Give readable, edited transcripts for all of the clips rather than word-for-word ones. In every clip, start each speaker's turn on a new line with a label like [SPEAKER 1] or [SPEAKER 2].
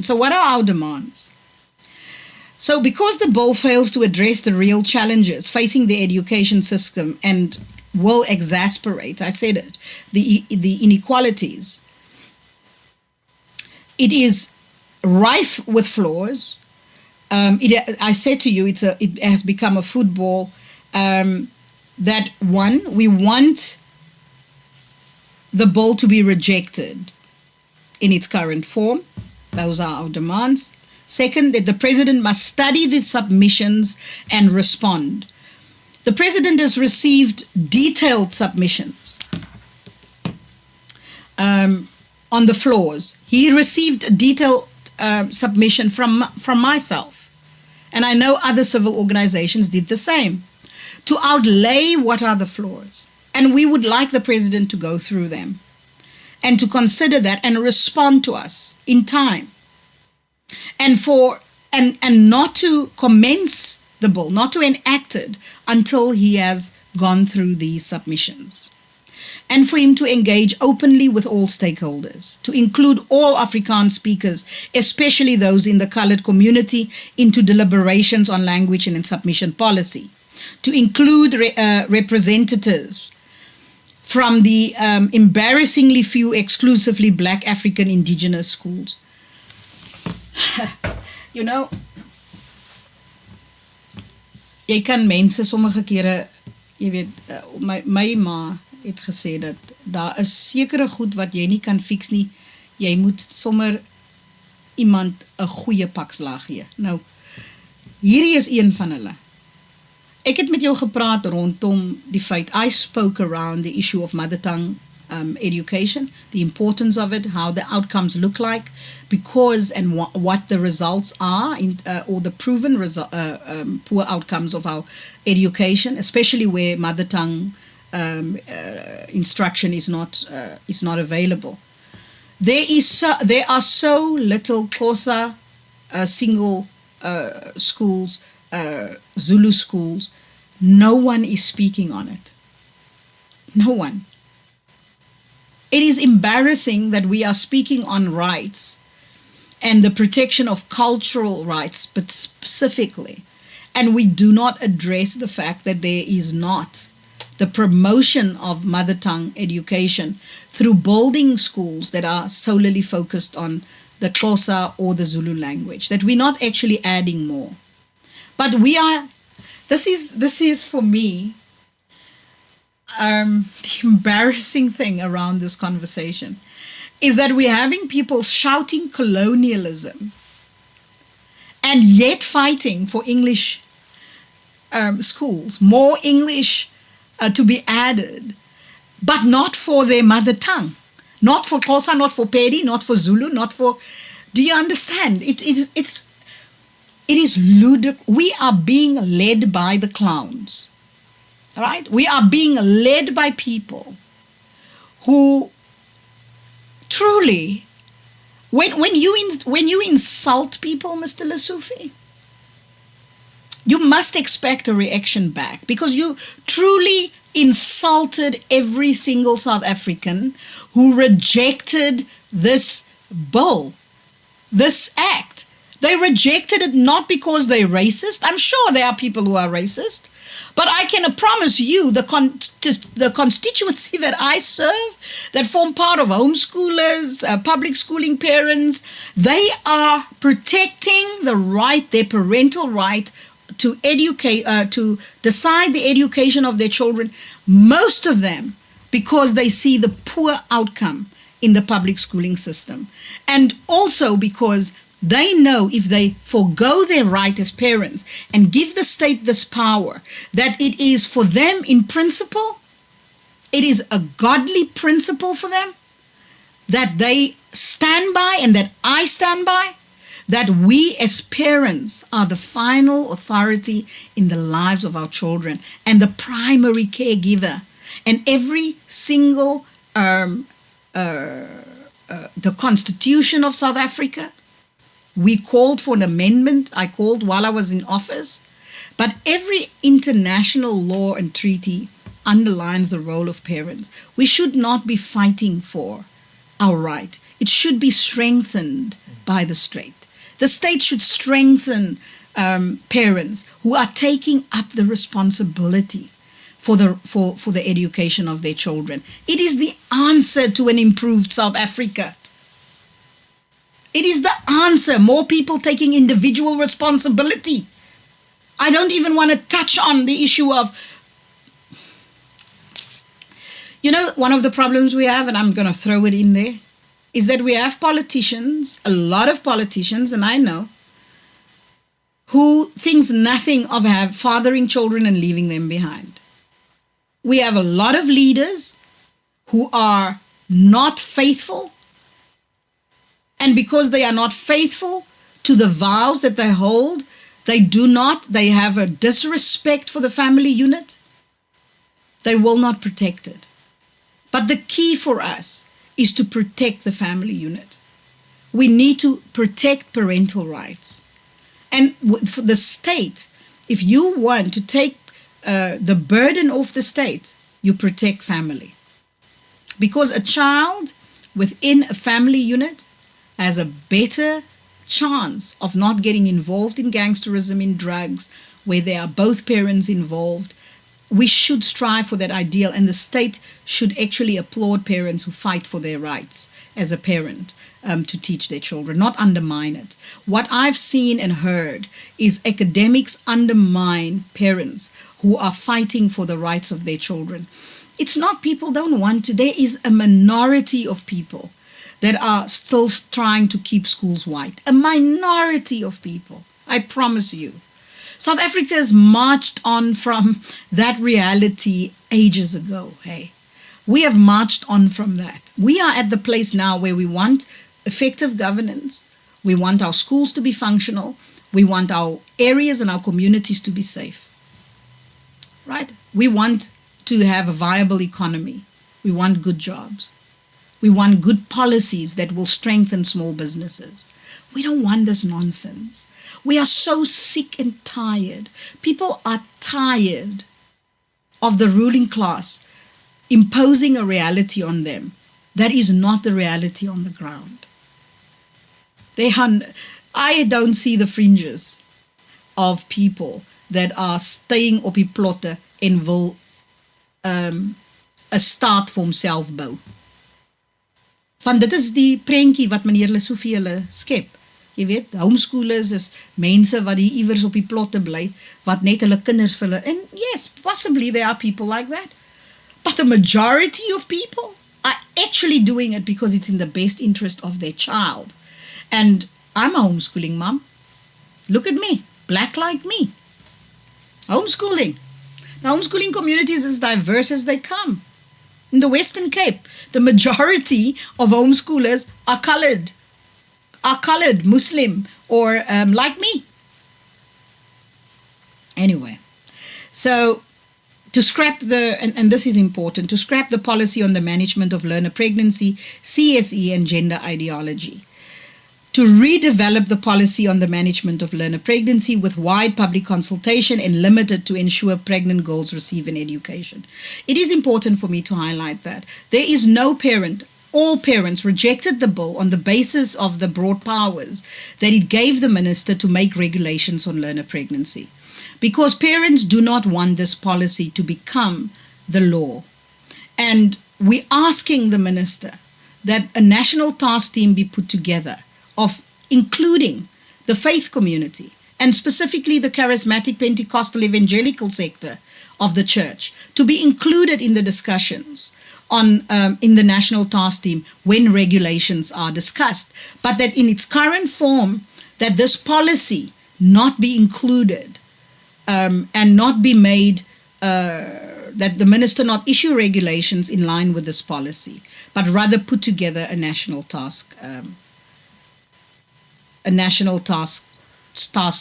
[SPEAKER 1] So what are our demands? So because the bill fails to address the real challenges facing the education system and will exasperate, I said it, the inequalities, it is rife with flaws. I said to you, it has become a football that one, we want the bill to be rejected in its current form. Those are our demands. Second, that the president must study the submissions and respond. The president has received detailed submissions on the flaws. He received a detailed submission from myself. And I know other civil organizations did the same, to outlay what are the flaws. And we would like the president to go through them and to consider that and respond to us in time. And not to commence the bill, not to enact it until he has gone through these submissions. And for him to engage openly with all stakeholders, to include all Afrikaans speakers, especially those in the colored community, into deliberations on language and submission policy, to include representatives from the embarrassingly few exclusively Black African indigenous schools. You know, jy kan mense sommige kere, jy weet, my ma het gesê dat daar is sekere goed wat jy nie kan fix nie, jy moet sommer iemand 'n goeie pakslag gee. Nou, hierdie is een van hulle. Ek het met jou gepraat rondom die feit, I spoke around the issue of mother tongue education, the importance of it, how the outcomes look like, because and what the results are, or the proven poor outcomes of our education, especially where mother tongue instruction is not available. There are so little Xhosa single schools, Zulu schools. No one is speaking on it. No one. It is embarrassing that we are speaking on rights and the protection of cultural rights, but specifically, and we do not address the fact that there is not the promotion of mother tongue education through building schools that are solely focused on the Xhosa or the Zulu language, that we're not actually adding more. But we are, this is for me, the embarrassing thing around this conversation is that we're having people shouting colonialism and yet fighting for English schools, more English to be added, but not for their mother tongue, not for Xhosa, not for Pedi, not for Zulu, not for, do you understand? It is ludicrous. We are being led by the clowns. All right? We are being led by people who truly, when you insult people, Mr. Lesufi, you must expect a reaction back, because you truly insulted every single South African who rejected this bill, this act. They rejected it not because they're racist. I'm sure there are people who are racist. But I can promise you, the constituency that I serve, that form part of homeschoolers, public schooling parents, they are protecting the right, their parental right to educate, to decide the education of their children, most of them because they see the poor outcome in the public schooling system. And also because they know if they forego their right as parents and give the state this power, that it is for them in principle, it is a godly principle for them, that they stand by and that I stand by, that we as parents are the final authority in the lives of our children and the primary caregiver. And every single, the Constitution of South Africa, we called for an amendment. I called while I was in office. But every international law and treaty underlines the role of parents. We should not be fighting for our right. It should be strengthened by the state. The state should strengthen parents who are taking up the responsibility for the education of their children. It is the answer to an improved South Africa. It is the answer. More people taking individual responsibility. I don't even want to touch on the issue of, one of the problems we have, and I'm going to throw it in there, is that we have politicians, a lot of politicians, and I know, who thinks nothing of fathering children and leaving them behind. We have a lot of leaders who are not faithful, and because they are not faithful to the vows that they hold, they have a disrespect for the family unit. They will not protect it. But the key for us is to protect the family unit. We need to protect parental rights. And for the state, if you want to take the burden off the state, you protect family. Because a child within a family unit has a better chance of not getting involved in gangsterism, in drugs, where there are both parents involved. We should strive for that ideal, and the state should actually applaud parents who fight for their rights as a parent to teach their children, not undermine it. What I've seen and heard is academics undermine parents who are fighting for the rights of their children. It's not people don't want to. There is a minority of people that are still trying to keep schools white. A minority of people, I promise you. South Africa has marched on from that reality ages ago, hey. We have marched on from that. We are at the place now where we want effective governance. We want our schools to be functional. We want our areas and our communities to be safe, right? We want to have a viable economy. We want good jobs. We want good policies that will strengthen small businesses. We don't want this nonsense. We are so sick and tired. People are tired of the ruling class imposing a reality on them that is not the reality on the ground. I don't see the fringes of people that are staying op die plotte en wil 'n staat vir homself bou. Want dit is die prentjie wat meneer Lesofie hulle skep. Jy weet, homeschoolers is mense wat hier iewers op die plotte bly, wat net hulle kinders vir hulle, and yes, possibly there are people like that. But the majority of people are actually doing it because it's in the best interest of their child. And I'm a homeschooling mom. Look at me, black like me. Homeschooling. The homeschooling community is as diverse as they come. In the Western Cape, the majority of homeschoolers are colored, Muslim, or like me. Anyway, so to scrap and this is important, to scrap the policy on the management of learner pregnancy, CSE, and gender ideology. To redevelop the policy on the management of learner pregnancy with wide public consultation and limited to ensure pregnant girls receive an education. It is important for me to highlight that. There is no parent, all parents rejected the bill on the basis of the broad powers that it gave the minister to make regulations on learner pregnancy. Because parents do not want this policy to become the law. And we're asking the minister that a national task team be put together of including the faith community and specifically the charismatic Pentecostal evangelical sector of the church to be included in the discussions on in the national task team when regulations are discussed, but that in its current form that this policy not be included and not be made that the minister not issue regulations in line with this policy, but rather put together a national task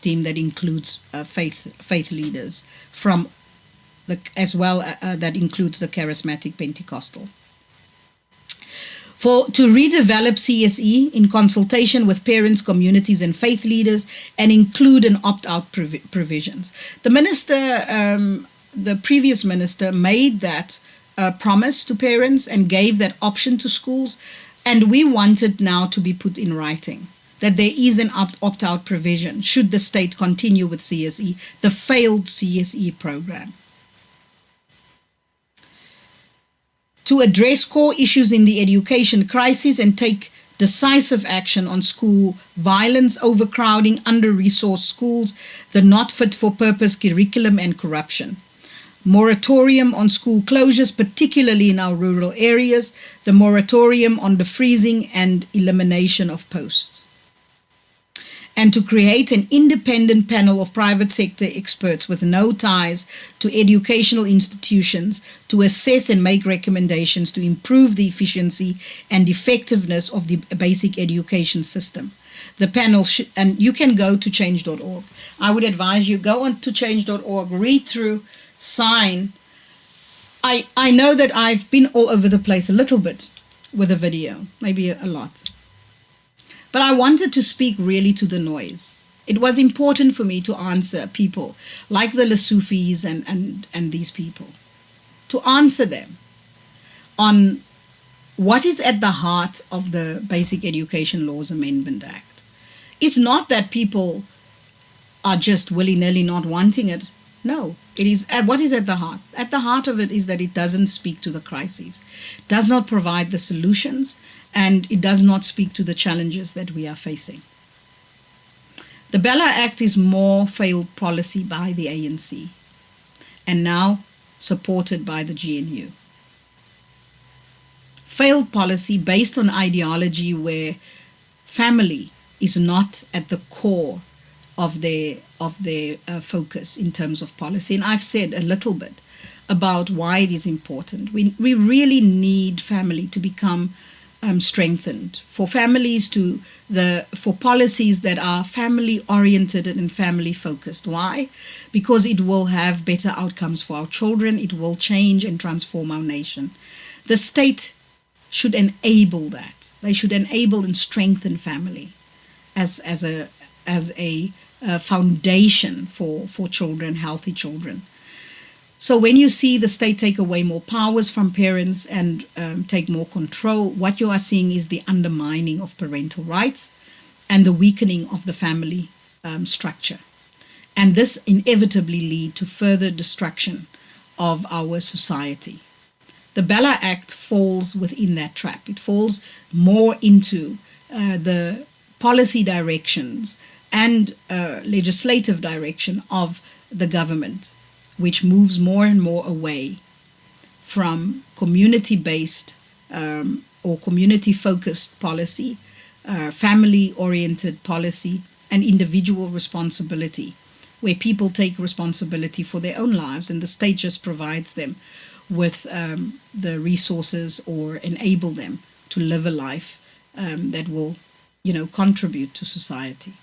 [SPEAKER 1] team that includes faith leaders from as well that includes the charismatic Pentecostal. To redevelop CSE in consultation with parents, communities, and faith leaders, and include an opt-out provisions. The minister, the previous minister, made that promise to parents and gave that option to schools, and we want it now to be put in writing. that there is an opt-out provision should the state continue with CSE, the failed CSE program. To address core issues in the education crisis and take decisive action on school violence, overcrowding, under-resourced schools, the not fit for purpose curriculum and corruption. Moratorium on school closures, particularly in our rural areas, the moratorium on the freezing and elimination of posts. And to create an independent panel of private sector experts with no ties to educational institutions to assess and make recommendations to improve the efficiency and effectiveness of the basic education system. The panel, and you can go to change.org. I would advise you go on to change.org, read through, sign. I know that I've been all over the place a little bit with the video, maybe a lot. But I wanted to speak really to the noise. It was important for me to answer people like the Lesufis and these people, to answer them on what is at the heart of the Basic Education Laws Amendment Act. It's not that people are just willy-nilly not wanting it. No, it is what is at the heart. At the heart of it is that it doesn't speak to the crises, does not provide the solutions, and it does not speak to the challenges that we are facing. The Bella Act is more failed policy by the ANC and now supported by the GNU. Failed policy based on ideology where family is not at the core of their focus in terms of policy. And I've said a little bit about why it is important. We really need family to become strengthened, for families for policies that are family oriented and family focused. Why? Because it will have better outcomes for our children. It will change and transform our nation. The state should enable that. They should enable and strengthen family as a foundation for children, healthy children. So when you see the state take away more powers from parents and take more control, what you are seeing is the undermining of parental rights and the weakening of the family structure. And this inevitably lead to further destruction of our society. The Bella Act falls within that trap. It falls more into the policy directions and legislative direction of the government, which moves more and more away from community-based or community-focused policy, family-oriented policy, and individual responsibility, where people take responsibility for their own lives and the state just provides them with the resources or enable them to live a life that will, contribute to society.